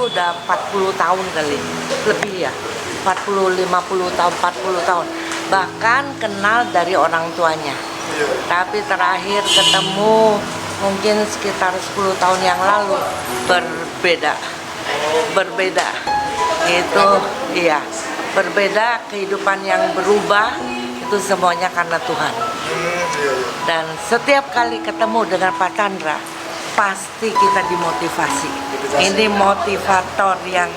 tuh udah 40 tahun kali, lebih ya, 40, 50 tahun, 40 tahun. Bahkan kenal dari orang tuanya. Tapi terakhir ketemu mungkin sekitar 10 tahun yang lalu, berbeda. Berbeda. Itu iya, berbeda, kehidupan yang berubah itu semuanya karena Tuhan. Dan setiap kali ketemu dengan Pak Chandra, pasti kita dimotivasi. Ini motivator yang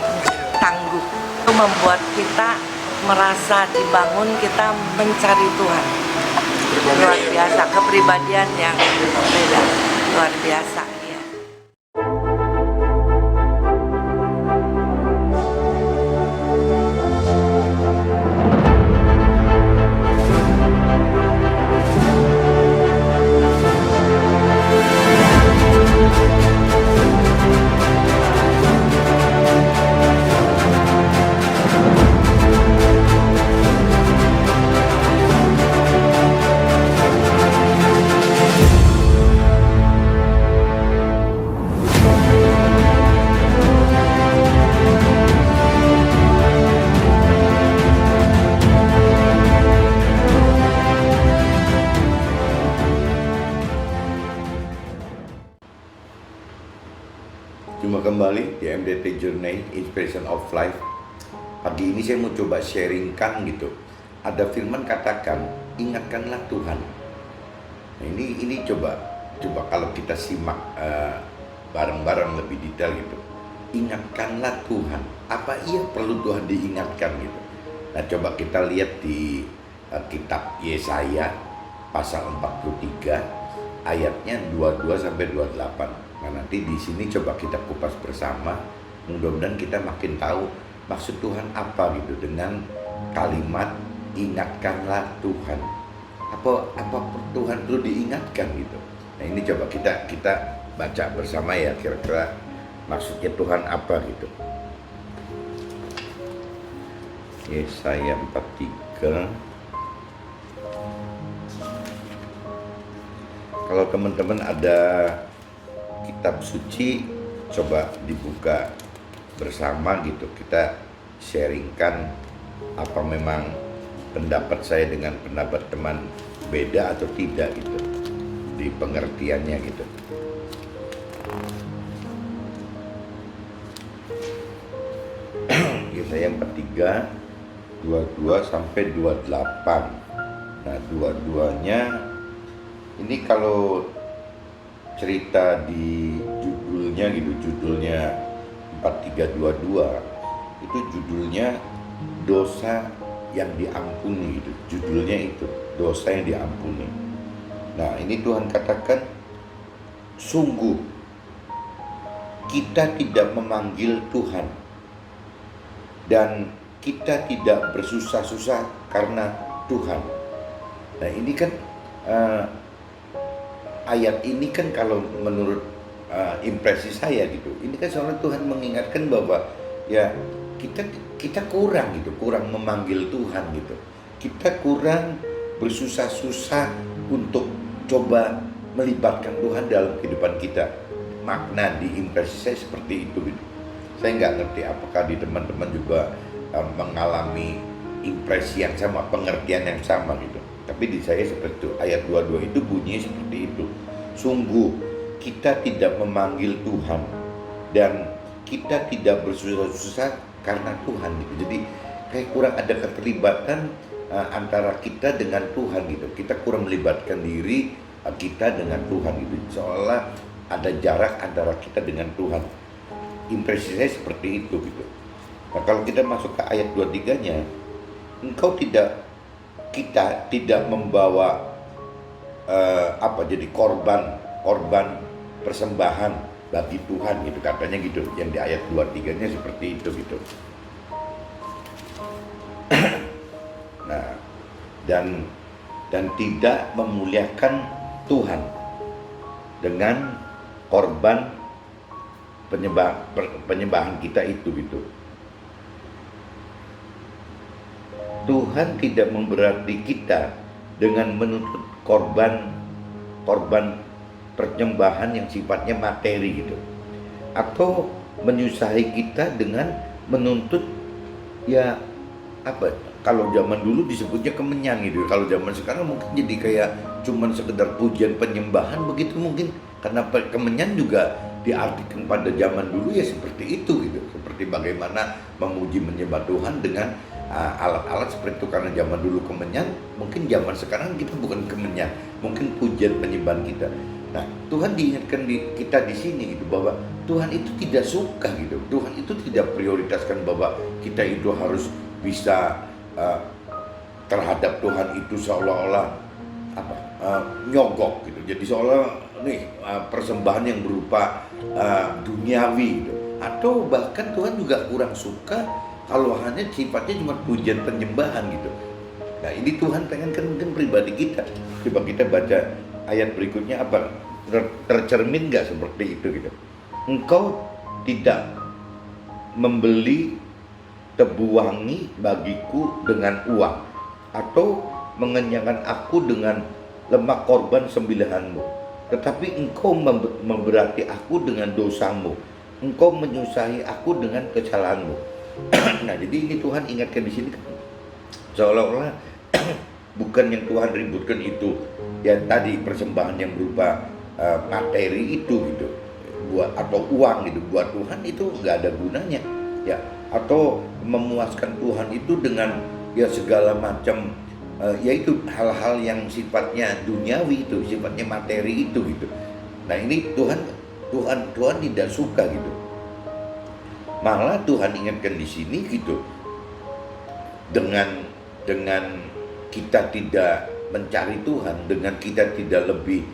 tangguh. Itu membuat kita merasa dibangun, kita mencari Tuhan. Luar biasa, kepribadian yang beda, luar biasa. Ya. Jumpa kembali di MDT Journey Inspiration of Life. Pagi ini saya mau coba sharingkan gitu. Ada firman katakan, ingatkanlah Tuhan. Nah, ini coba kalau kita simak bareng-bareng lebih detail gitu. Ingatkanlah Tuhan. Apa ia perlu Tuhan diingatkan gitu. Nah, coba kita lihat di kitab Yesaya pasal 43 ayatnya 22 sampai 28. Nah, nanti di sini coba kita kupas bersama. Mudah-mudahan kita makin tahu maksud Tuhan apa gitu dengan kalimat ingatkanlah Tuhan. Apa Tuhan perlu diingatkan gitu. Nah, ini coba kita baca bersama ya, kira-kira maksudnya Tuhan apa gitu. Yesaya 43. Kalau teman-teman ada kitab suci, coba dibuka bersama gitu. Kita sharingkan apa memang pendapat saya dengan pendapat teman beda atau tidak gitu di pengertiannya gitu. Yesaya 43 22 sampai 28. Nah, dua-duanya ini kalau cerita di judulnya gitu, judulnya 4322 itu judulnya dosa yang diampuni gitu. Judulnya itu dosa yang diampuni. Nah, ini Tuhan katakan, sungguh kita tidak memanggil Tuhan dan kita tidak bersusah-susah karena Tuhan. Nah, ini kan ayat ini kan kalau menurut impresi saya gitu, ini kan seolah Tuhan mengingatkan bahwa ya kita kurang gitu, kurang memanggil Tuhan gitu, kita kurang bersusah-susah untuk coba melibatkan Tuhan dalam kehidupan kita. Makna di impresi saya seperti itu gitu. Saya nggak ngerti apakah di teman-teman juga mengalami impresi yang sama, pengertian yang sama gitu. Tapi di saya seperti itu, ayat 22 itu bunyinya seperti itu. Sungguh kita tidak memanggil Tuhan dan kita tidak bersusah-susah karena Tuhan gitu. Jadi kayak kurang ada keterlibatan antara kita dengan Tuhan gitu. Kita kurang melibatkan diri kita dengan Tuhan gitu. Seolah ada jarak antara kita dengan Tuhan. Impresi saya seperti itu gitu. Nah, kalau kita masuk ke ayat 23-nya, kita tidak membawa jadi korban persembahan bagi Tuhan gitu, katanya gitu. Yang di ayat 23-nya seperti itu gitu. Nah, dan tidak memuliakan Tuhan dengan korban penyembahan kita itu gitu. Tuhan tidak memberati kita dengan menuntut korban persembahan yang sifatnya materi gitu, atau menyusahi kita dengan menuntut, ya apa, kalau zaman dulu disebutnya kemenyan gitu, kalau zaman sekarang mungkin jadi kayak cuman sekedar pujian penyembahan begitu mungkin, karena kemenyan juga diartikan pada zaman dulu ya seperti itu gitu, seperti bagaimana memuji menyembah Tuhan dengan alat-alat seperti itu. Karena zaman dulu kemenyan, mungkin zaman sekarang kita bukan kemenyan, mungkin pujian penyembahan kita. Nah, Tuhan diingatkan kita di sini gitu, bahwa Tuhan itu tidak suka gitu, Tuhan itu tidak prioritaskan bahwa kita itu harus bisa terhadap Tuhan itu seolah-olah nyogok gitu. Jadi seolah nih persembahan yang berupa duniawi gitu. Atau bahkan Tuhan juga kurang suka kalau hanya sifatnya cuma pujian penyembahan gitu. Nah, ini Tuhan pengen kan mungkin pribadi kita. Coba kita baca ayat berikutnya, apa tercermin nggak seperti itu gitu. Engkau tidak membeli tebu wangi bagiku dengan uang, atau mengenyangkan aku dengan lemak korban sembelihanmu, tetapi engkau memberati aku dengan dosamu, engkau menyusahi aku dengan kesalahanmu. Nah, jadi ini Tuhan ingatkan di sini seolah-olah bukan yang Tuhan ributkan itu ya tadi persembahan yang berupa materi itu gitu, buat atau uang gitu, buat Tuhan itu nggak ada gunanya ya, atau memuaskan Tuhan itu dengan ya segala macam yaitu hal-hal yang sifatnya duniawi itu, sifatnya materi itu gitu. Nah, ini Tuhan tidak suka gitu. Malah Tuhan ingatkan di sini gitu, dengan kita tidak mencari Tuhan, dengan kita tidak lebih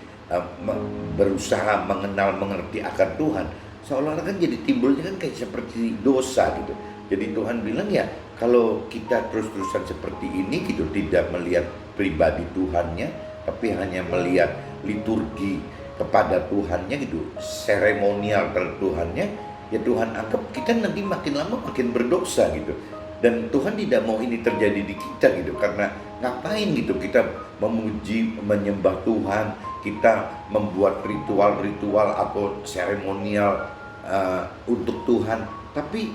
berusaha mengenal mengerti akan Tuhan, seolah-olah kan jadi timbulnya kan kayak seperti dosa gitu. Jadi Tuhan bilang ya, kalau kita terus-terusan seperti ini gitu, tidak melihat pribadi Tuhannya, tapi hanya melihat liturgi kepada Tuhannya gitu, seremonial terhadap Tuhannya, ya Tuhan anggap kita nanti makin lama makin berdosa gitu. Dan Tuhan tidak mau ini terjadi di kita gitu, karena ngapain gitu kita memuji menyembah Tuhan, kita membuat ritual-ritual atau seremonial untuk Tuhan, tapi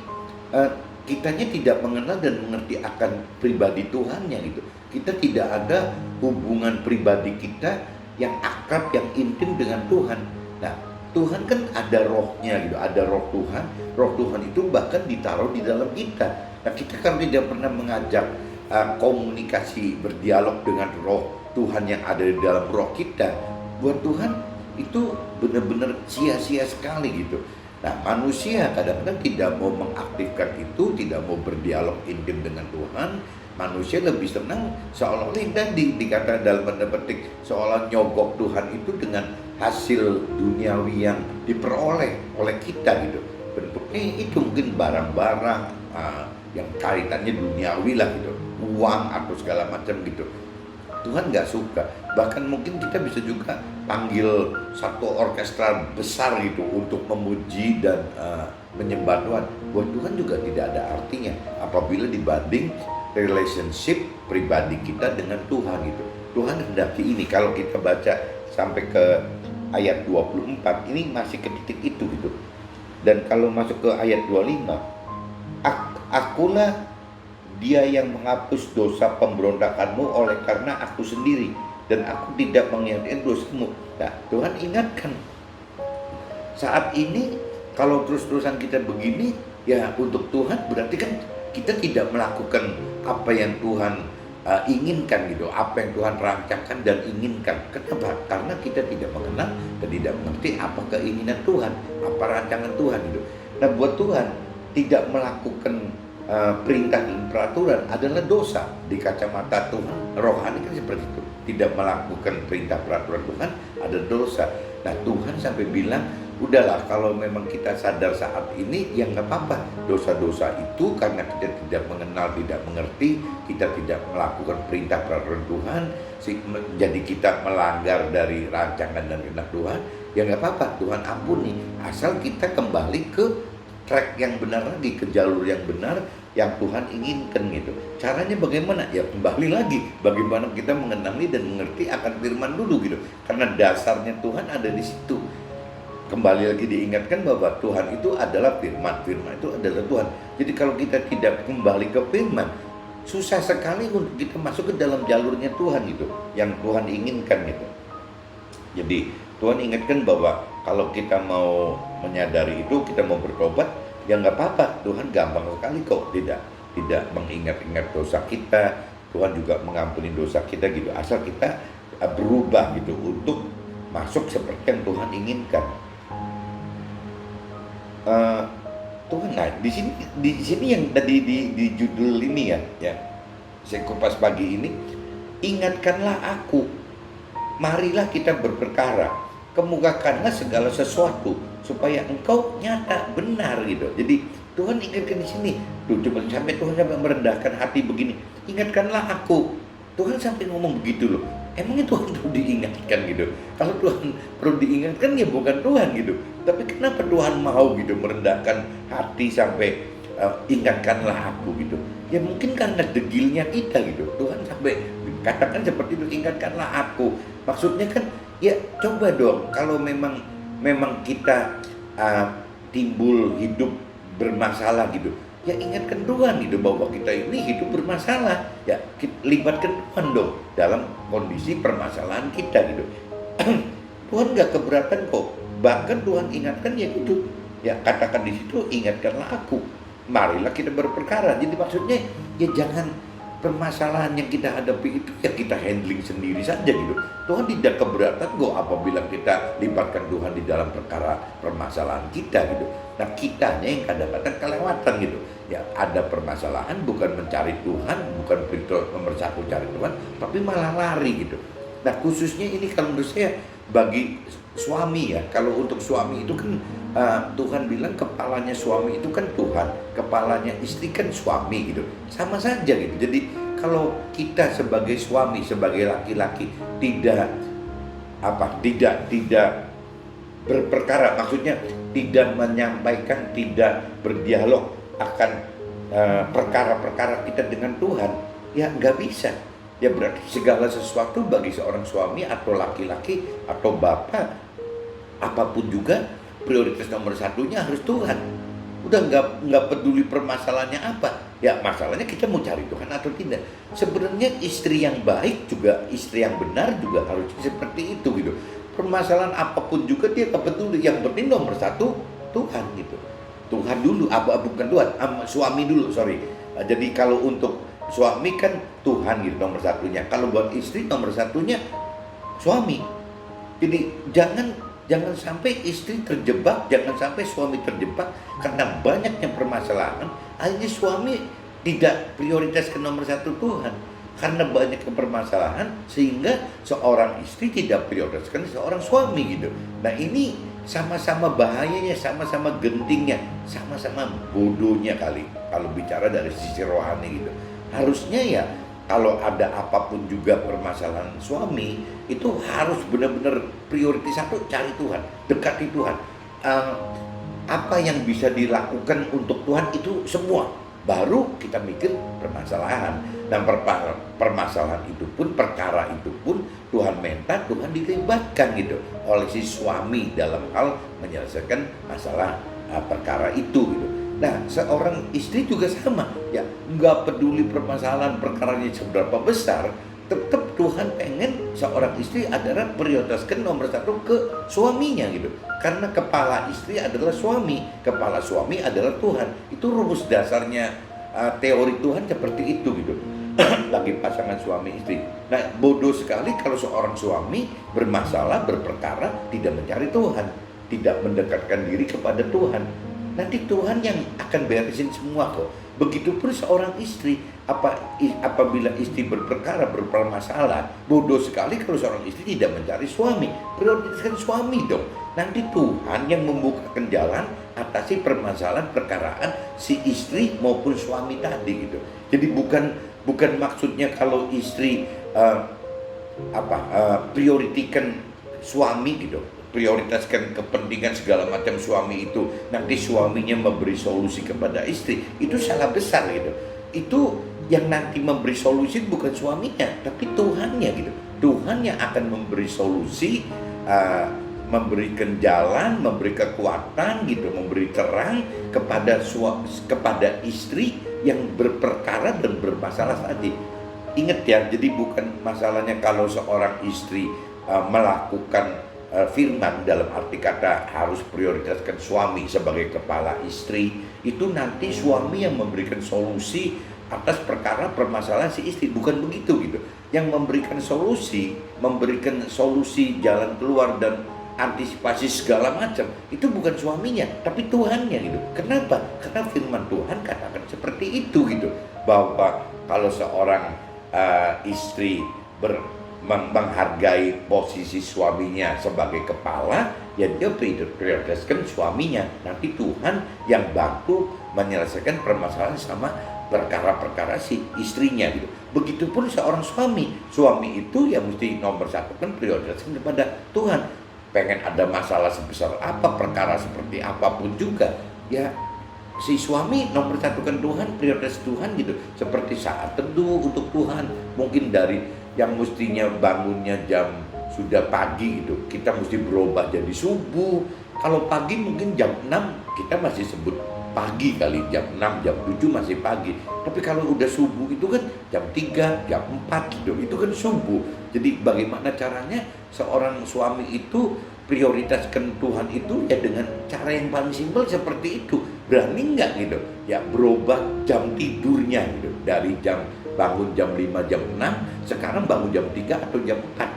kitanya tidak mengenal dan mengerti akan pribadi Tuhannya gitu. Kita tidak ada hubungan pribadi kita yang akrab, yang intim dengan Tuhan. Nah, Tuhan kan ada rohnya gitu, ada roh Tuhan. Roh Tuhan itu bahkan ditaruh di dalam kita. Nah, kita kan tidak pernah mengajak komunikasi, berdialog dengan roh Tuhan yang ada di dalam roh kita. Buat Tuhan itu benar-benar sia-sia sekali gitu. Nah, manusia kadang-kadang tidak mau mengaktifkan itu, tidak mau berdialog intim dengan Tuhan. Manusia lebih senang seolah-olah yang tadi dikata dalam tanda petik, seolah nyogok Tuhan itu dengan hasil duniawi yang diperoleh oleh kita gitu. Bentuknya itu mungkin barang-barang yang kaitannya duniawi lah gitu, uang atau segala macam gitu. Tuhan nggak suka. Bahkan mungkin kita bisa juga panggil satu orkestra besar gitu untuk memuji dan menyembah Tuhan. Buat Tuhan juga tidak ada artinya apabila dibanding relationship pribadi kita dengan Tuhan gitu. Tuhan hendaki ini. Kalau kita baca sampai ke ayat 24, ini masih ke titik itu gitu. Dan kalau masuk ke ayat 25, akulah dia yang menghapus dosa pemberontakanmu oleh karena aku sendiri, dan aku tidak mengingatkan dosamu. Nah, Tuhan ingatkan saat ini kalau terus-terusan kita begini ya untuk Tuhan berarti kan kita tidak melakukan apa yang Tuhan inginkan gitu, apa yang Tuhan rancangkan dan inginkan. Kenapa? Karena kita tidak mengenal dan tidak mengerti apa keinginan Tuhan, apa rancangan Tuhan gitu. Nah, buat Tuhan tidak melakukan perintah dan peraturan adalah dosa di kacamata Tuhan. Rohani kan seperti itu, tidak melakukan perintah peraturan Tuhan ada dosa. Nah, Tuhan sampai bilang, udahlah kalau memang kita sadar saat ini ya nggak apa-apa, dosa-dosa itu karena kita tidak mengenal, tidak mengerti, kita tidak melakukan perintah peraturan Tuhan, jadi kita melanggar dari rancangan dan kehendak Tuhan, ya nggak apa-apa, Tuhan ampuni, asal kita kembali ke track yang benar lagi, ke jalur yang benar yang Tuhan inginkan gitu. Caranya bagaimana? Ya kembali lagi, bagaimana kita mengenali dan mengerti akan firman dulu gitu. Karena dasarnya Tuhan ada di situ. kembali lagi diingatkan bahwa Tuhan itu adalah firman, firman itu adalah Tuhan. Jadi kalau kita tidak kembali ke firman, susah sekali untuk kita masuk ke dalam jalurnya Tuhan gitu, yang Tuhan inginkan gitu. Jadi Tuhan ingatkan bahwa kalau kita mau menyadari itu, kita mau bertobat, ya nggak apa-apa. Tuhan gampang sekali kok, tidak mengingat-ingat dosa kita. Tuhan juga mengampuni dosa kita gitu, asal kita berubah gitu untuk masuk seperti yang Tuhan inginkan. Tuhan, nah di sini yang tadi di judul ini ya saya kupas pagi ini, ingatkanlah aku, marilah kita berperkara, kemukakanlah segala sesuatu supaya engkau nyata benar gitu. Jadi Tuhan ingatkan di sini, tuh coba sampai Tuhan sampai merendahkan hati begini, ingatkanlah aku. Tuhan sampai ngomong begitu loh. Emangnya Tuhan perlu diingatkan gitu? Kalau Tuhan perlu diingatkan ya bukan Tuhan gitu. Tapi kenapa Tuhan mau gitu merendahkan hati sampai ingatkanlah aku gitu? Ya mungkin karena degilnya kita gitu. Tuhan sampai katakan seperti itu, ingatkanlah aku. Maksudnya kan ya coba dong, kalau memang kita timbul hidup bermasalah gitu, ya ingatkan Tuhan gitu bahwa kita ini hidup bermasalah, ya libatkan Tuhan dong dalam kondisi permasalahan kita gitu. Tuhan gak keberatan kok, bahkan Tuhan ingatkan ya gitu, ya katakan di situ, ingatkanlah aku, marilah kita berperkara. Jadi maksudnya ya jangan permasalahan yang kita hadapi itu ya kita handling sendiri saja gitu. Tuhan tidak keberatan kok apabila kita libatkan Tuhan di dalam permasalahan kita gitu. Nah kitanya yang kadang-kadang kelewatan gitu. Ya ada permasalahan, bukan mencari Tuhan, bukan nomor satu cari Tuhan, tapi malah lari gitu. Nah khususnya ini kalau menurut saya bagi suami ya, kalau untuk suami itu kan Tuhan bilang kepalanya suami itu kan Tuhan, kepalanya istri kan suami gitu, sama saja gitu. Jadi kalau kita sebagai suami, sebagai laki-laki tidak berperkara, maksudnya tidak menyampaikan, tidak berdialog akan perkara-perkara kita dengan Tuhan, ya nggak bisa. Ya berarti segala sesuatu bagi seorang suami atau laki-laki atau bapak, apapun juga, prioritas nomor satunya harus Tuhan. Udah nggak peduli permasalahannya apa. Ya masalahnya kita mau cari Tuhan atau tidak. Sebenarnya istri yang baik juga, istri yang benar juga harus seperti itu gitu. Permasalahan apapun juga dia nggak peduli. Yang penting nomor satu Tuhan gitu. Tuhan dulu, bukan Tuhan, suami dulu, sorry. Jadi kalau untuk suami kan Tuhan gitu nomor satunya. Kalau buat istri nomor satunya suami. Jadi jangan sampai istri terjebak, jangan sampai suami terjebak karena banyaknya permasalahan. Akhirnya suami tidak prioritaskan nomor satu Tuhan karena banyak permasalahan, sehingga seorang istri tidak prioritaskan seorang suami gitu. Nah ini sama-sama bahayanya, sama-sama gentingnya, sama-sama bodohnya kali kalau bicara dari sisi rohani gitu. Harusnya ya kalau ada apapun juga permasalahan suami, itu harus benar-benar prioritas satu, cari Tuhan, dekati Tuhan. Apa yang bisa dilakukan untuk Tuhan itu semua, baru kita mikir permasalahan. Dan permasalahan itu pun, perkara itu pun Tuhan minta, Tuhan dilibatkan gitu oleh si suami dalam hal menyelesaikan masalah perkara itu gitu. Nah, seorang istri juga sama, ya nggak peduli permasalahan perkaranya seberapa besar, tetap Tuhan pengen seorang istri adalah prioritaskan nomor satu ke suaminya gitu. Karena kepala istri adalah suami, kepala suami adalah Tuhan. Itu rumus dasarnya teori Tuhan seperti itu gitu. Bagi pasangan suami istri. Nah, bodoh sekali kalau seorang suami bermasalah, berperkara, tidak mencari Tuhan, tidak mendekatkan diri kepada Tuhan. Nanti Tuhan yang akan beresin semua kok. Begitupun seorang istri, apabila istri berperkara, bermasalah, bodoh sekali kalau seorang istri tidak mencari suami. Prioritaskan suami dong. Nanti Tuhan yang membukakan jalan atasi permasalahan perkaraan si istri maupun suami tadi gitu. Jadi bukan maksudnya kalau istri prioritikan suami gitu, prioritaskan kepentingan segala macam suami itu, nanti suaminya memberi solusi kepada istri, itu salah besar gitu. Itu yang nanti memberi solusi bukan suaminya, tapi Tuhannya gitu. Tuhan yang akan memberi solusi memberikan jalan, memberi kekuatan gitu, memberi terang kepada istri yang berperkara dan bermasalah tadi. Ingat ya, jadi bukan masalahnya kalau seorang istri melakukan firman dalam arti kata harus prioritaskan suami sebagai kepala istri, itu nanti suami yang memberikan solusi atas perkara permasalahan si istri, bukan begitu gitu. Yang memberikan solusi jalan keluar dan antisipasi segala macam itu bukan suaminya, tapi Tuhannya gitu. Kenapa? Karena firman Tuhan katakan seperti itu gitu, bahwa kalau seorang istri menghargai posisi suaminya sebagai kepala, ya dia prioritaskan suaminya. Nanti Tuhan yang bantu menyelesaikan permasalahan sama perkara-perkara si istrinya gitu. Begitupun seorang suami itu ya mesti nomor satu kan prioritaskan kepada Tuhan. Pengen ada masalah sebesar apa, perkara seperti apapun juga, ya si suami nomor satu kan Tuhan, prioritas Tuhan gitu. Seperti saat teduh untuk Tuhan, mungkin dari yang mestinya bangunnya jam sudah pagi gitu, kita mesti berubah jadi subuh. Kalau pagi mungkin jam 6 kita masih sebut pagi kali, jam 6, jam 7 masih pagi. Tapi kalau udah subuh itu kan jam 3, jam 4 gitu, itu kan subuh. Jadi bagaimana caranya seorang suami itu prioritaskan Tuhan itu ya dengan cara yang paling simpel seperti itu. Berani nggak gitu ya berubah jam tidurnya gitu, dari bangun jam 5, jam 6 sekarang bangun jam 3 atau jam 4.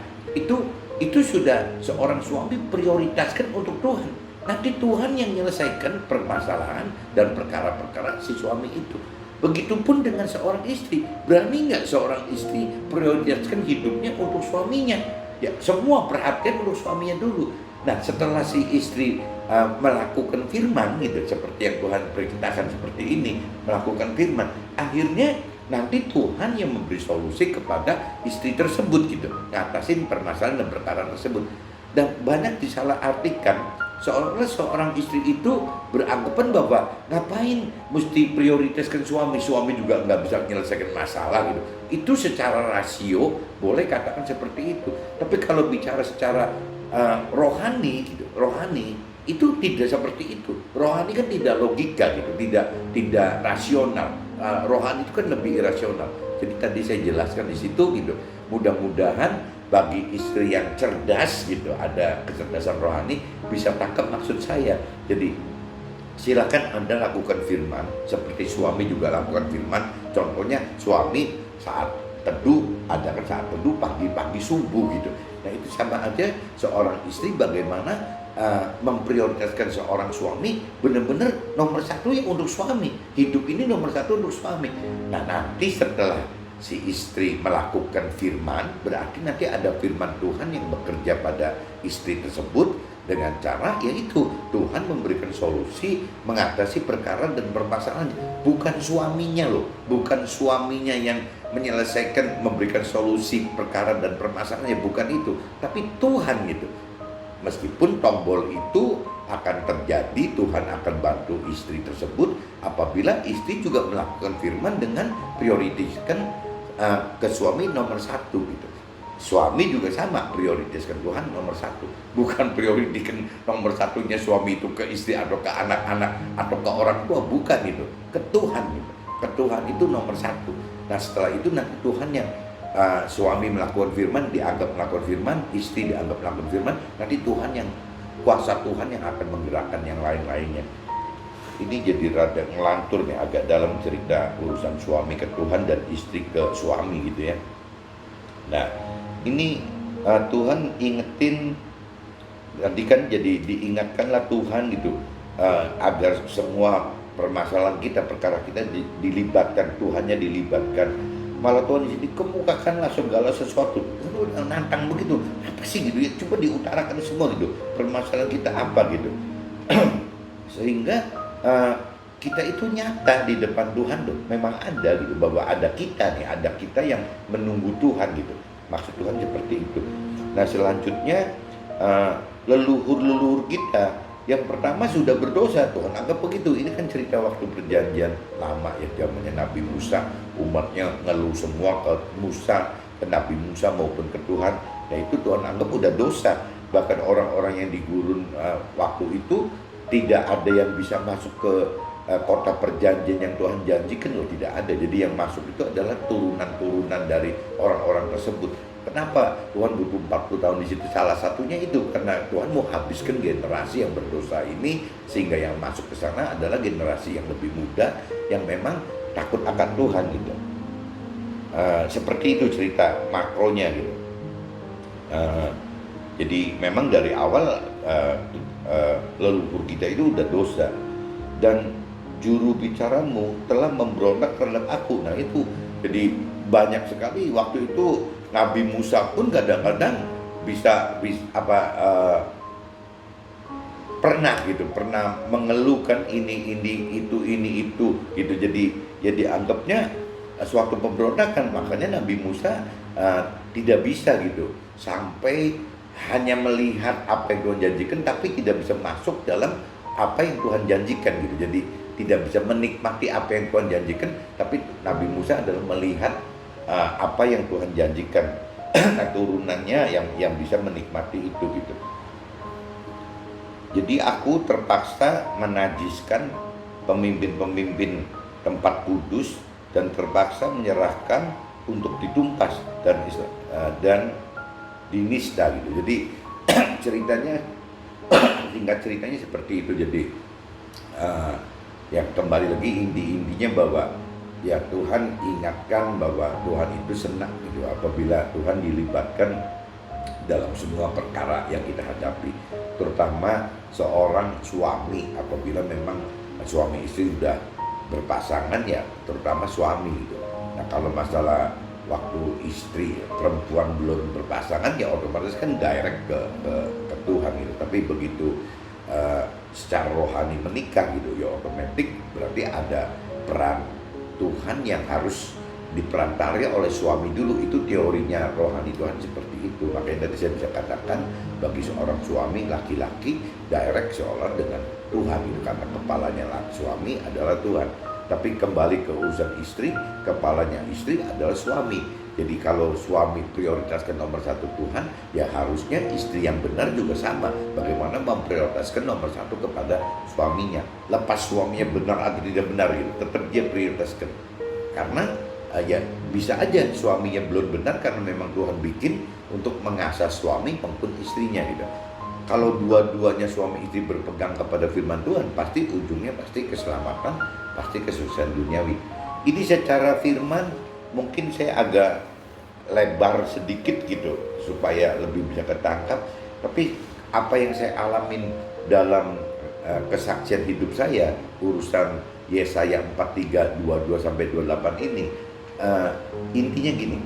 Itu sudah seorang suami prioritaskan untuk Tuhan. Nanti Tuhan yang menyelesaikan permasalahan dan perkara-perkara si suami itu. Begitupun dengan seorang istri. Berani nggak seorang istri prioritaskan hidupnya untuk suaminya? Ya, semua perhatian untuk suaminya dulu. Nah, setelah si istri melakukan firman gitu, seperti yang Tuhan perintahkan seperti ini, melakukan firman, akhirnya nanti Tuhan yang memberi solusi kepada istri tersebut gitu, ngatasin permasalahan dan perkara tersebut. Dan banyak disalahartikan, seolah-olah seorang istri itu beranggapan bahwa ngapain mesti prioritaskan suami juga nggak bisa menyelesaikan masalah gitu. Itu secara rasio boleh katakan seperti itu, tapi kalau bicara secara rohani gitu, rohani itu tidak seperti itu. Rohani kan tidak logika gitu, tidak rasional. Rohani itu kan lebih irasional. Jadi tadi saya jelaskan di situ gitu. Mudah-mudahan bagi istri yang cerdas gitu, ada kecerdasan rohani, bisa tangkap maksud saya. Jadi silakan Anda lakukan firman seperti suami juga lakukan firman. Contohnya suami saat teduh, ada kan saat teduh pagi-pagi subuh gitu. Nah itu sama aja seorang istri bagaimana memprioritaskan seorang suami benar-benar nomor satu yang untuk suami. Hidup ini nomor satu untuk suami. Nah nanti setelah si istri melakukan firman, berarti nanti ada firman Tuhan yang bekerja pada istri tersebut dengan cara yaitu Tuhan memberikan solusi mengatasi perkara dan permasalahan. Bukan suaminya loh, bukan suaminya yang menyelesaikan, memberikan solusi perkara dan permasalahannya, bukan itu, tapi Tuhan gitu. Meskipun tombol itu akan terjadi, Tuhan akan bantu istri tersebut apabila istri juga melakukan firman dengan prioritaskan ke suami nomor satu gitu. Suami juga sama, prioritaskan Tuhan nomor satu, bukan prioritaskan nomor satunya suami itu ke istri atau ke anak-anak atau ke orang tua, bukan itu, ke Tuhan gitu. Ke Tuhan itu nomor satu. Nah setelah itu nanti Tuhan yang suami melakukan firman dianggap melakukan firman, istri dianggap melakukan firman, nanti Tuhan yang kuasa Tuhan yang akan menggerakkan yang lain-lainnya. Ini jadi rada ngelantur nih, agak dalam cerita urusan suami ke Tuhan dan istri ke suami gitu ya. Nah ini Tuhan ingetin tadi kan, jadi diingatkanlah Tuhan gitu agar semua permasalahan kita, perkara kita dilibatkan, Tuhannya dilibatkan. Malah Tuhan di sini kemukakanlah segala sesuatu. Itu nantang begitu. Apa sih gitu ya? Coba diutarakan semua gitu. Permasalahan kita apa gitu. Sehingga kita itu nyata di depan Tuhan loh. Memang ada gitu, bahwa ada kita nih, ada kita yang menunggu Tuhan gitu. Maksud Tuhan seperti itu. Nah selanjutnya leluhur-leluhur kita yang pertama sudah berdosa, Tuhan anggap begitu. Ini kan cerita waktu perjanjian lama ya, zamannya Nabi Musa, umatnya ngeluh semua ke Musa, ke Nabi Musa maupun ke Tuhan. Nah itu Tuhan anggap udah dosa. bahkan orang-orang yang di gurun waktu itu tidak ada yang bisa masuk ke kota perjanjian yang Tuhan janjikan loh, tidak ada. Jadi yang masuk itu adalah turunan-turunan dari orang-orang tersebut. Kenapa Tuhan butuh 40 tahun di situ? Salah satunya itu karena Tuhan mau habiskan generasi yang berdosa ini, sehingga yang masuk ke sana adalah generasi yang lebih muda yang memang takut akan Tuhan gitu. Seperti itu cerita makronya gitu. Jadi memang dari awal leluhur kita itu udah dosa, dan juru bicaramu telah memberontak terhadap aku. Nah itu, jadi banyak sekali waktu itu Nabi Musa pun kadang-kadang pernah mengeluhkan ini itu gitu. Jadi anggapnya suatu pemberontakan. Makanya Nabi Musa tidak bisa gitu, sampai hanya melihat apa yang Tuhan janjikan tapi tidak bisa masuk dalam apa yang Tuhan janjikan gitu. Jadi tidak bisa menikmati apa yang Tuhan janjikan, tapi Nabi Musa adalah melihat apa yang Tuhan janjikan. Nah, turunannya yang bisa menikmati itu gitu. Jadi aku terpaksa menajiskan pemimpin-pemimpin tempat kudus dan terpaksa menyerahkan untuk ditumpas dan dinisda gitu. Jadi ceritanya singkat ceritanya seperti itu. Jadi ya kembali lagi intinya bahwa ya Tuhan ingatkan bahwa Tuhan itu senang gitu apabila Tuhan dilibatkan dalam semua perkara yang kita hadapi, terutama seorang suami apabila memang suami istri sudah berpasangan, ya terutama suami gitu. Nah kalau masalah waktu istri perempuan belum berpasangan ya otomatis kan direct ke Tuhan gitu. Tapi begitu secara rohani menikah gitu ya otomatis berarti ada peran Tuhan yang harus diperantari oleh suami dulu. Itu teorinya rohani Tuhan seperti itu. Makanya tadi saya bisa katakan bagi seorang suami laki-laki direct seolah dengan Tuhan itu, karena kepalanya suami adalah Tuhan. Tapi kembali ke urusan istri, kepalanya istri adalah suami. Jadi kalau suami prioritaskan nomor satu Tuhan, ya harusnya istri yang benar juga sama. Bagaimana memprioritaskan nomor satu kepada suaminya. Lepas suaminya benar atau tidak benar gitu, tetap dia prioritaskan. Karena ya bisa aja suaminya belum benar karena memang Tuhan bikin untuk mengasah suami maupun istrinya gitu. Kalau dua-duanya suami istri berpegang kepada firman Tuhan, pasti ujungnya pasti keselamatan, pasti kesuksesan duniawi. Ini secara firman mungkin saya agak lebar sedikit gitu supaya lebih bisa ketangkap. Tapi apa yang saya alamin dalam kesaksian hidup saya, urusan Yesaya 43 22 sampai 28 ini, intinya gini.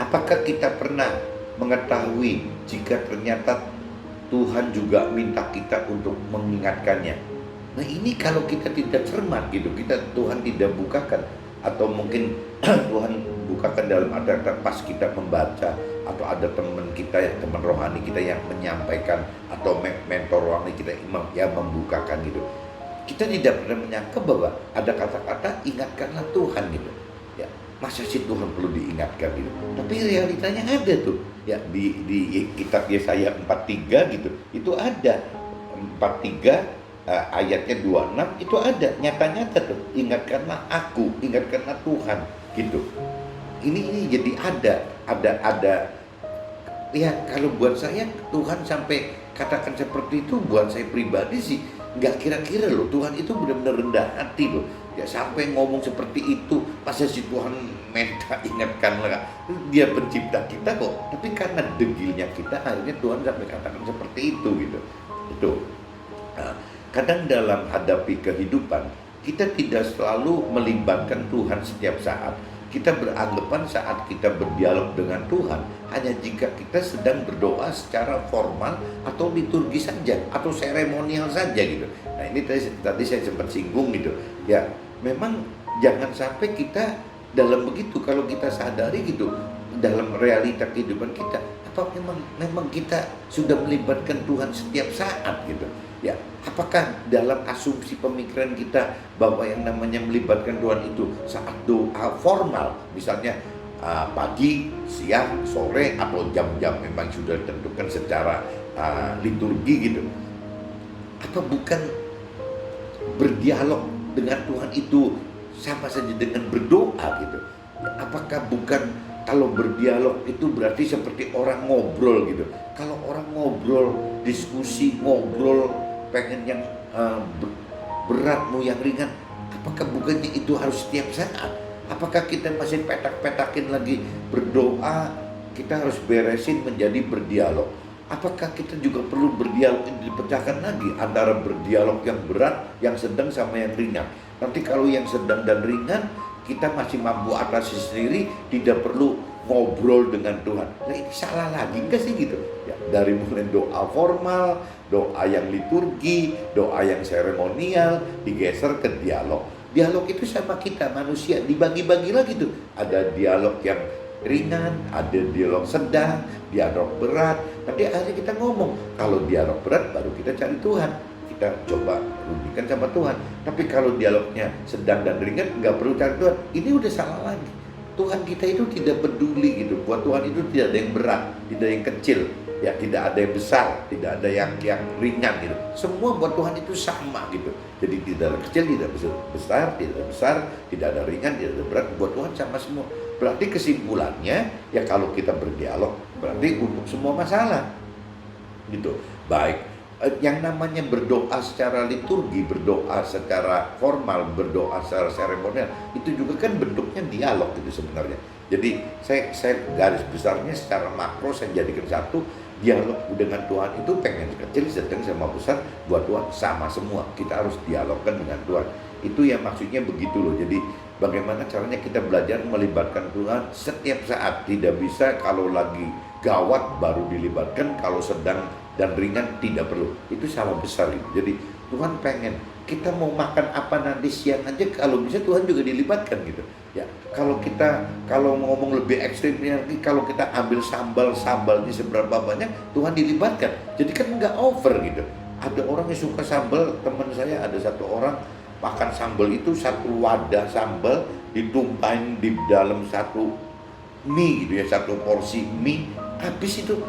Apakah kita pernah mengetahui jika ternyata Tuhan juga minta kita untuk mengingatkannya? Nah ini kalau kita tidak cermat gitu, Tuhan tidak bukakan, atau mungkin Tuhan bukakan dalam ada pas kita membaca, atau ada teman kita, teman rohani kita yang menyampaikan, atau mentor rohani kita yang membukakan gitu. Kita tidak pernah menyangka bahwa ada kata-kata ingatkanlah Tuhan gitu. Ya, masa sih Tuhan perlu diingatkan gitu? Tapi realitanya ada tuh. Ya di kitab Yesaya 43 gitu. Itu ada 43 ayatnya 26 itu ada nyata-nyata tuh, ingatkanlah aku, ingatkanlah Tuhan gitu. Ini jadi ada ya. Kalau buat saya Tuhan sampai katakan seperti itu, buat saya pribadi sih nggak kira-kira loh. Tuhan itu benar-benar rendah hati loh ya, sampai ngomong seperti itu. Masa si Tuhan minta ingatkanlah, dia pencipta kita kok, tapi karena degilnya kita akhirnya Tuhan sampai katakan seperti itu gitu. Itu kadang dalam hadapi kehidupan kita tidak selalu melibatkan Tuhan setiap saat. Kita beranggapan saat kita berdialog dengan Tuhan hanya jika kita sedang berdoa secara formal atau liturgi saja atau seremonial saja gitu. Nah ini tadi saya sempat singgung gitu ya. Memang jangan sampai kita dalam begitu. Kalau kita sadari gitu dalam realita kehidupan kita, apa memang kita sudah melibatkan Tuhan setiap saat gitu ya. Apakah dalam asumsi pemikiran kita bahwa yang namanya melibatkan Tuhan itu saat doa formal, misalnya pagi, siang, sore, atau jam-jam memang sudah ditentukan secara liturgi gitu. Atau bukan berdialog dengan Tuhan itu sama saja dengan berdoa gitu. Apakah bukan kalau berdialog itu berarti seperti orang ngobrol gitu. Kalau orang ngobrol, diskusi, ngobrol, pengen yang berat mau yang ringan, apakah bukannya itu harus setiap saat? Apakah kita masih petak-petakin lagi berdoa, kita harus beresin menjadi berdialog? Apakah kita juga perlu berdialog, dipecahkan lagi antara berdialog yang berat, yang sedang sama yang ringan? Nanti kalau yang sedang dan ringan kita masih mampu atasi sendiri, tidak perlu ngobrol dengan Tuhan. Nah ini salah lagi enggak sih gitu? Ya, dari mulai doa formal, doa yang liturgi, doa yang seremonial, digeser ke dialog. Dialog itu sama kita manusia dibagi-bagi lagi tuh. Ada dialog yang ringan, ada dialog sedang, dialog berat. Nanti akhirnya kita ngomong, kalau dialog berat baru kita cari Tuhan, kita coba hubungkan sama Tuhan. Tapi kalau dialognya sedang dan ringan, nggak perlu cari Tuhan. Ini udah salah lagi. Tuhan kita itu tidak peduli gitu. Buat Tuhan itu tidak ada yang berat, tidak ada yang kecil, ya tidak ada yang besar, tidak ada yang ringan gitu. Semua buat Tuhan itu sama gitu. Jadi tidak ada kecil, tidak besar, tidak ada besar, tidak ada ringan, tidak ada berat. Buat Tuhan sama semua. Berarti kesimpulannya ya kalau kita berdialog berarti untuk semua masalah gitu. Baik yang namanya berdoa secara liturgi, berdoa secara formal, berdoa secara seremonial, itu juga kan bentuknya dialog gitu sebenarnya. Jadi saya garis besarnya secara makro saya jadikan satu, dialog dengan Tuhan itu pengen kecil, sedang sama besar, buat Tuhan sama semua. Kita harus dialogkan dengan Tuhan. Itu yang maksudnya begitu loh. Jadi bagaimana caranya kita belajar melibatkan Tuhan setiap saat. Tidak bisa kalau lagi gawat baru dilibatkan, kalau sedang dan ringan tidak perlu. Itu salah besar gitu. Jadi Tuhan pengen kita mau makan apa nanti siang aja, kalau bisa Tuhan juga dilibatkan gitu. Ya, kalau ngomong lebih ekstrimnya lagi, kalau kita ambil sambalnya seberapa banyak, Tuhan dilibatkan. Jadi kan nggak over gitu. Ada orang yang suka sambal, teman saya ada satu orang makan sambal itu satu wadah sambal ditumpahin di dalam satu mie gitu ya, satu porsi mie habis itu.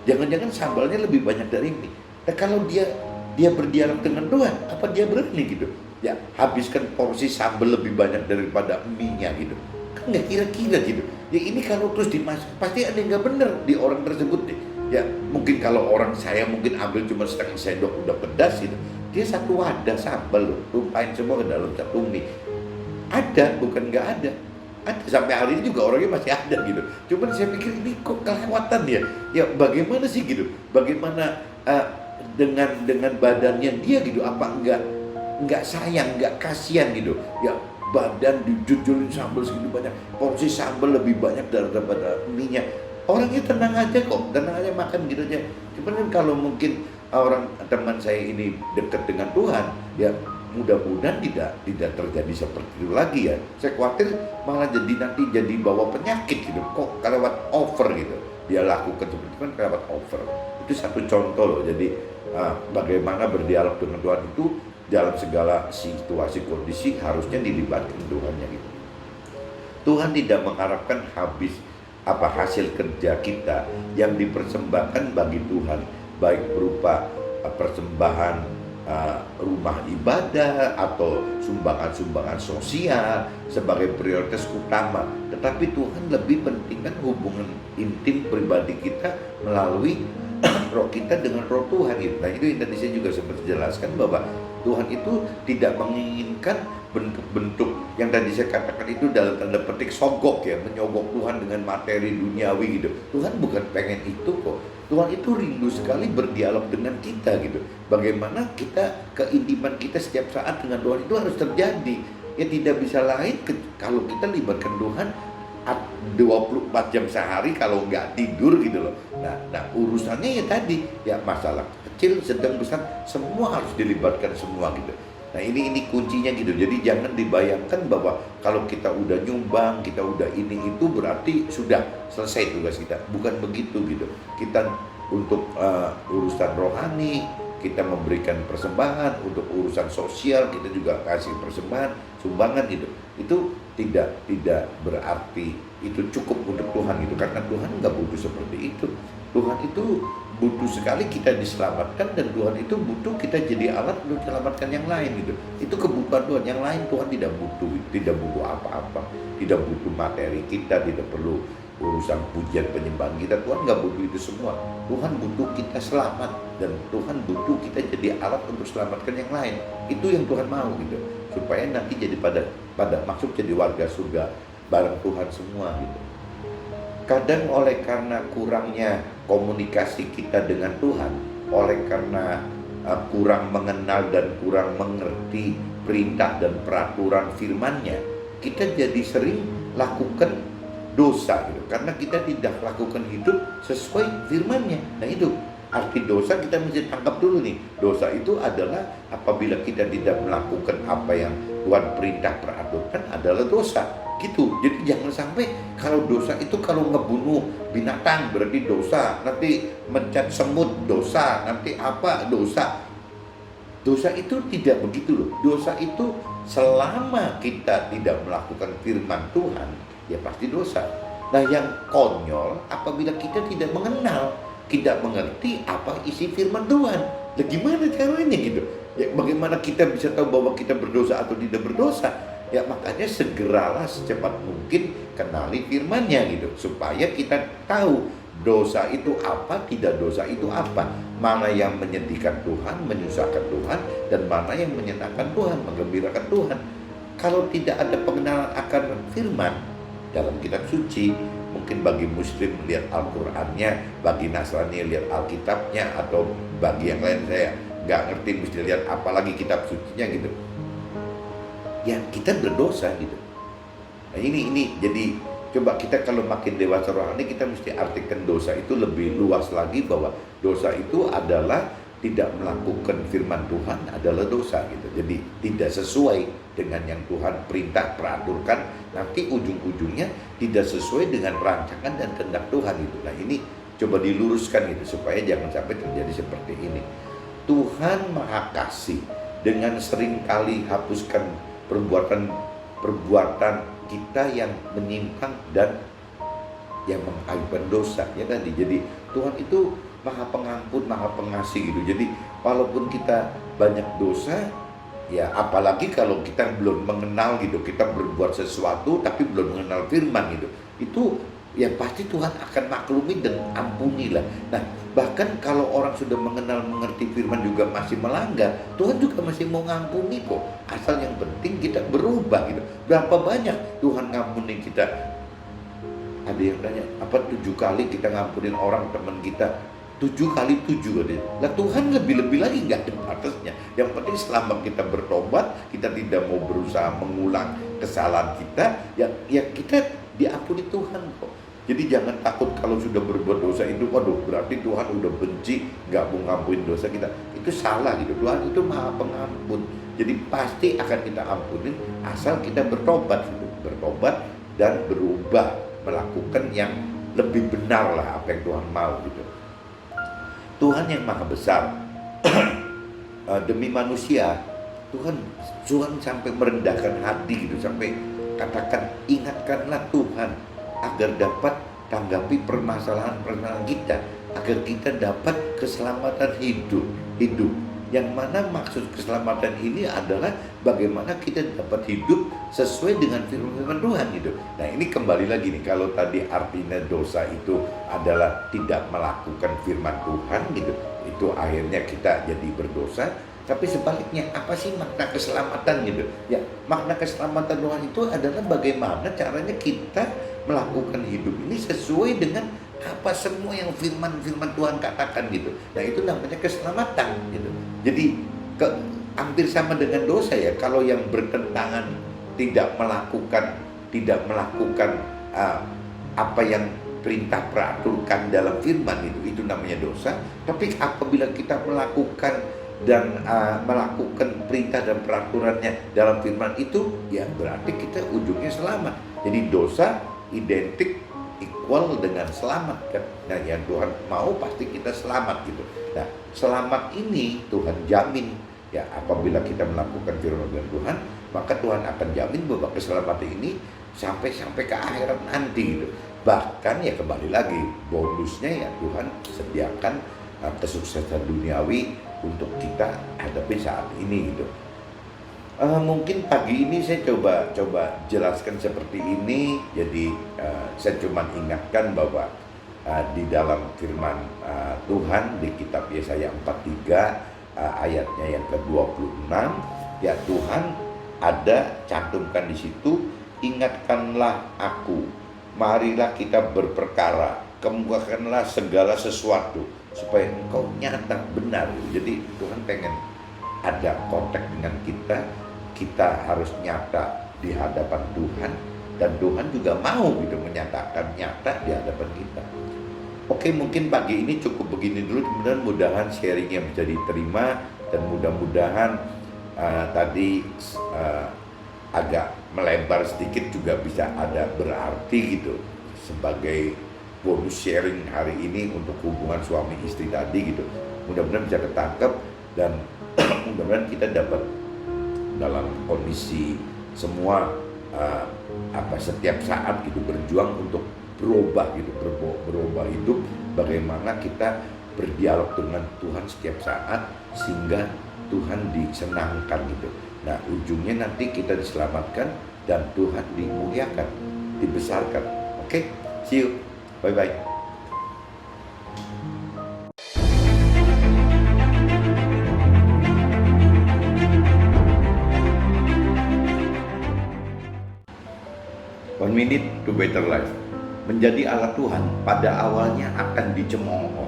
Jangan-jangan sambalnya lebih banyak dari mie. Nah kalau dia berdialog dengan Tuhan, apa dia berani gitu? Ya habiskan porsi sambal lebih banyak daripada mie-nya gitu. Kan nggak kira-kira gitu. Ya ini kalau terus dimasak pasti ada yang nggak bener di orang tersebut deh. Ya mungkin kalau orang saya mungkin ambil cuma setengah sendok udah pedas gitu. Dia satu wadah sambal loh, tumpahin semua ke dalam satu mie. Ada, bukan nggak ada. Ada, sampai hari ini juga orangnya masih ada gitu. Cuman saya pikir ini kok kelewatan ya. Ya bagaimana sih gitu? Bagaimana dengan badannya dia gitu? Apa enggak sayang, enggak kasihan gitu? Ya badan dijujulin sambal segitu banyak, porsi sambal lebih banyak daripada minyak. Orangnya tenang aja kok, tenang aja makan gitu aja. Cuman kan kalau mungkin orang teman saya ini dekat dengan Tuhan, ya mudah-mudahan tidak terjadi seperti itu lagi ya. Saya khawatir malah nanti jadi bawa penyakit gitu. Kok kelewat over gitu. Dia lakukan seperti itu kan kelewat over. Itu satu contoh loh. Jadi bagaimana berdialog dengan Tuhan itu dalam segala situasi kondisi harusnya dilibatkan Tuhannya gitu. Tuhan tidak mengharapkan hasil kerja kita yang dipersembahkan bagi Tuhan, baik berupa persembahan rumah ibadah atau sumbangan-sumbangan sosial sebagai prioritas utama, tetapi Tuhan lebih pentingkan hubungan intim pribadi kita melalui roh kita dengan roh Tuhan gitu. Nah itu yang tadi saya juga sempat jelaskan bahwa Tuhan itu tidak menginginkan bentuk-bentuk yang tadi saya katakan itu dalam tanda petik sogok ya, menyogok Tuhan dengan materi duniawi gitu. Tuhan bukan pengen itu kok. Tuhan itu rindu sekali berdialog dengan kita gitu. Bagaimana keintiman kita setiap saat dengan Tuhan itu harus terjadi. Ya tidak bisa lain kalau kita libatkan Tuhan 24 jam sehari kalau nggak tidur gitu loh. Nah urusannya ya tadi ya masalah kecil, sedang, besar, semua harus dilibatkan semua gitu. Nah ini kuncinya gitu. Jadi jangan dibayangkan bahwa kalau kita udah nyumbang, kita udah ini itu berarti sudah selesai tugas kita. Bukan begitu gitu. Kita untuk urusan rohani, kita memberikan persembahan untuk urusan sosial, kita juga kasih persembahan, sumbangan gitu. Itu tidak berarti itu cukup untuk Tuhan gitu, karena Tuhan nggak butuh seperti itu. Tuhan itu butuh sekali kita diselamatkan, dan Tuhan itu butuh kita jadi alat untuk menyelamatkan yang lain gitu. Itu kebutuhan Tuhan. Yang lain Tuhan tidak butuh apa-apa, tidak butuh materi kita, tidak perlu urusan pujian penyembahan kita. Tuhan nggak butuh itu semua. Tuhan butuh kita selamat, dan Tuhan butuh kita jadi alat untuk selamatkan yang lain. Itu yang Tuhan mau gitu, supaya nanti jadi pada masuk jadi warga surga bareng Tuhan semua gitu. Kadang oleh karena kurangnya komunikasi kita dengan Tuhan, oleh karena kurang mengenal dan kurang mengerti perintah dan peraturan firman-Nya, kita jadi sering lakukan dosa gitu, karena kita tidak lakukan hidup sesuai firman-Nya. Nah, itu arti dosa. Kita mesti tangkap dulu nih. Dosa itu adalah apabila kita tidak melakukan apa yang Tuhan perintah peraturkan, adalah dosa gitu. Jadi jangan sampai kalau dosa itu kalau ngebunuh binatang berarti dosa, nanti mencat semut dosa, nanti apa dosa. Dosa itu tidak begitu loh. Dosa itu selama kita tidak melakukan firman Tuhan, ya pasti dosa. Nah, yang konyol apabila kita tidak mengenal, tidak mengerti apa isi firman Tuhan. Nah, gimana caranya gitu? Ya, bagaimana kita bisa tahu bahwa kita berdosa atau tidak berdosa? Ya, makanya segeralah secepat mungkin kenali firman-Nya gitu, supaya kita tahu dosa itu apa, tidak dosa itu apa, mana yang menyedihkan Tuhan, menyusahkan Tuhan, dan mana yang menyenangkan Tuhan, menggembirakan Tuhan. Kalau tidak ada pengenalan akan firman dalam kitab suci, mungkin bagi Muslim lihat Al-Qurannya, bagi Nasrani lihat Alkitabnya, atau bagi yang lain saya nggak ngerti mesti lihat apalagi kitab sucinya gitu, ya kita berdosa gitu. Nah, ini jadi coba kita kalau makin dewasa rohani, kita mesti artikan dosa itu lebih luas lagi, bahwa dosa itu adalah tidak melakukan firman Tuhan adalah dosa gitu. Jadi tidak sesuai dengan yang Tuhan perintah peraturkan, nanti ujung-ujungnya tidak sesuai dengan rancangan dan kehendak Tuhan itu. Nah, ini coba diluruskan gitu, supaya jangan sampai terjadi seperti ini. Tuhan Maha Kasih dengan seringkali hapuskan perbuatan kita yang menyimpang dan yang mengaibkan dosa ya tadi. Jadi Tuhan itu Maha Pengampun, Maha Pengasih gitu. Jadi walaupun kita banyak dosa, ya apalagi kalau kita belum mengenal gitu, kita berbuat sesuatu tapi belum mengenal firman gitu, itu ya pasti Tuhan akan maklumi dan ampunilah. Nah, bahkan kalau orang sudah mengenal, mengerti firman juga masih melanggar, Tuhan juga masih mau ngampuni kok, asal yang penting kita berubah gitu. Berapa banyak Tuhan ngampuni kita? Ada yang tanya, apa 7 kali kita ngampunin orang teman kita? 7 kali 7 katanya. Nah, Tuhan lebih-lebih lagi, nggak ada batasnya. Yang penting selama kita bertobat, kita tidak mau berusaha mengulang kesalahan kita, ya kita diampuni Tuhan kok. Jadi jangan takut kalau sudah berbuat dosa itu, waduh berarti Tuhan udah benci, nggak mau ngampunin dosa kita. Itu salah gitu. Tuhan itu Maha Pengampun. Jadi pasti akan kita ampunin asal kita bertobat gitu. Bertobat dan berubah, melakukan yang lebih benar lah apa yang Tuhan mau gitu. Tuhan yang Maha Besar demi manusia, Tuhan sampai merendahkan hati gitu, sampai katakan ingatkanlah Tuhan agar dapat tanggapi permasalahan kita, agar kita dapat keselamatan hidup. Yang mana maksud keselamatan ini adalah bagaimana kita dapat hidup sesuai dengan firman Tuhan gitu. Nah, ini kembali lagi nih, kalau tadi artinya dosa itu adalah tidak melakukan firman Tuhan gitu, itu akhirnya kita jadi berdosa. Tapi sebaliknya, apa sih makna keselamatan gitu? Ya, makna keselamatan Tuhan itu adalah bagaimana caranya kita melakukan hidup ini sesuai dengan apa semua yang firman Tuhan katakan gitu. Nah, itu namanya keselamatan gitu. Jadi hampir sama dengan dosa ya. Kalau yang bertentangan tidak melakukan apa yang perintah peraturkan dalam firman itu namanya dosa. Tapi apabila kita melakukan perintah dan peraturannya dalam firman itu, ya berarti kita ujungnya selamat. Jadi dosa identik equal dengan selamat kan. Nah, yang Tuhan mau pasti kita selamat gitu. Nah, selamat ini Tuhan jamin ya, apabila kita melakukan firman Tuhan, maka Tuhan akan jamin bahwa keselamatan ini sampai ke akhirat nanti gitu. Bahkan ya kembali lagi bonusnya ya Tuhan sediakan kesuksesan duniawi untuk kita hadapi saat ini gitu. Mungkin pagi ini saya coba jelaskan seperti ini. Jadi saya cuma ingatkan bahwa di dalam firman Tuhan di kitab Yesaya 43 ayatnya yang ke-26 ya, Tuhan ada cantumkan di situ, ingatkanlah aku, marilah kita berperkara, kemukakanlah segala sesuatu supaya engkau nyata benar. Jadi Tuhan pengen ada kontak dengan kita harus nyata di hadapan Tuhan, dan Tuhan juga mau gitu menyatakan nyata di hadapan kita. Oke, mungkin pagi ini cukup begini dulu, mudah-mudahan sharingnya bisa diterima, dan mudah-mudahan tadi agak melebar sedikit juga bisa ada berarti gitu sebagai bonus sharing hari ini untuk hubungan suami istri tadi gitu. Mudah-mudahan bisa ketangkep, dan mudah-mudahan kita dapat dalam kondisi semua setiap saat gitu berjuang untuk berubah gitu, berubah hidup, bagaimana kita berdialog dengan Tuhan setiap saat sehingga Tuhan disenangkan gitu. Nah, ujungnya nanti kita diselamatkan dan Tuhan dimuliakan, dibesarkan. Oke, see you, bye bye. One minute to better life. Menjadi alat Tuhan pada awalnya akan dicemooh,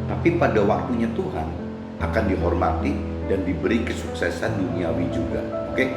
tapi pada waktunya Tuhan akan dihormati dan diberi kesuksesan duniawi juga. Oke?